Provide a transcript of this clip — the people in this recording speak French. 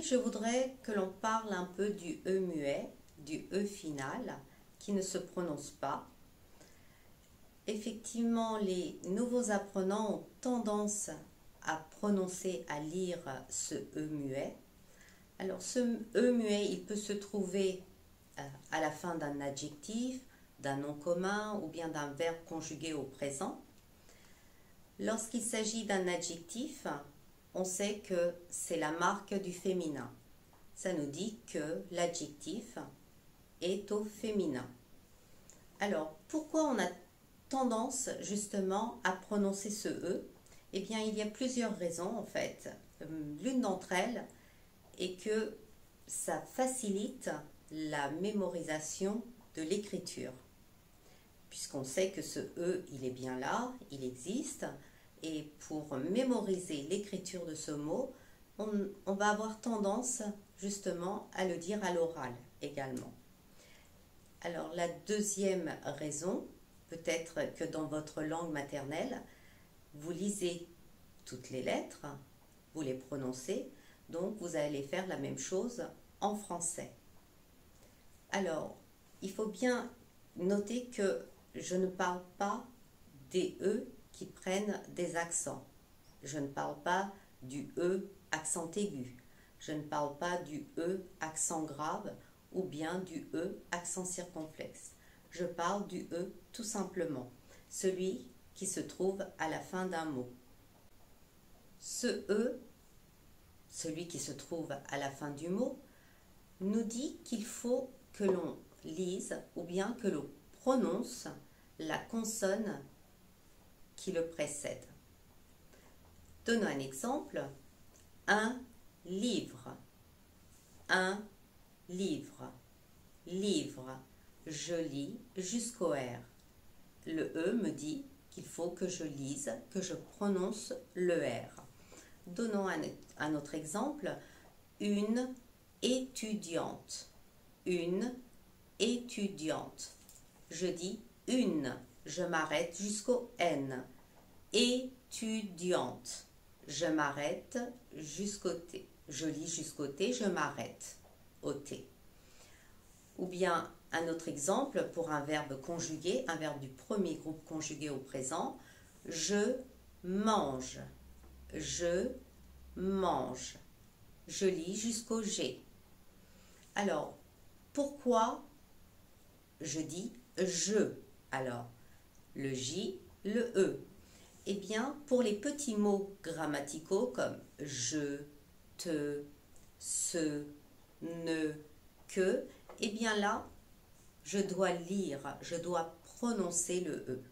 je voudrais que l'on parle un peu du E muet, du E final, qui ne se prononce pas. Effectivement, les nouveaux apprenants ont tendance à prononcer, à lire ce E muet. Alors, ce E muet, il peut se trouver à la fin d'un adjectif, d'un nom commun ou bien d'un verbe conjugué au présent. Lorsqu'il s'agit d'un adjectif, on sait que c'est la marque du féminin. Ça nous dit que l'adjectif est au féminin. Alors, pourquoi on a tendance justement à prononcer ce E? Eh bien, il y a plusieurs raisons en fait. L'une d'entre elles est que ça facilite la mémorisation de l'écriture. Puisqu'on sait que ce E, il est bien là, il existe, et pour mémoriser l'écriture de ce mot, on va avoir tendance justement à le dire à l'oral également. Alors la deuxième raison, peut-être que dans votre langue maternelle, vous lisez toutes les lettres, vous les prononcez, donc vous allez faire la même chose en français. Alors, il faut bien noter que je ne parle pas des E qui prennent des accents. Je ne parle pas du E accent aigu. Je ne parle pas du E accent grave ou bien du E accent circonflexe. Je parle du E tout simplement, celui qui se trouve à la fin d'un mot. Ce E, celui qui se trouve à la fin du mot, nous dit qu'il faut que l'on lise ou bien que l'on prononce la consonne qui le précède. Donnons un exemple. Un livre. Un livre. Livre. Je lis jusqu'au R. Le E me dit qu'il faut que je lise, que je prononce le R. Donnons un autre exemple. Une étudiante. Une étudiante. Je dis une. Je m'arrête jusqu'au N. Étudiante. Je m'arrête jusqu'au T. Je lis jusqu'au T, je m'arrête au T. Ou bien un autre exemple pour un verbe conjugué, un verbe du premier groupe conjugué au présent. Je mange. Je mange. Je lis jusqu'au G. Alors, pourquoi je dis je? Alors, le J, le E. Eh bien, pour les petits mots grammaticaux comme je, te, ce, ne, que, eh bien là, je dois lire, je dois prononcer le E.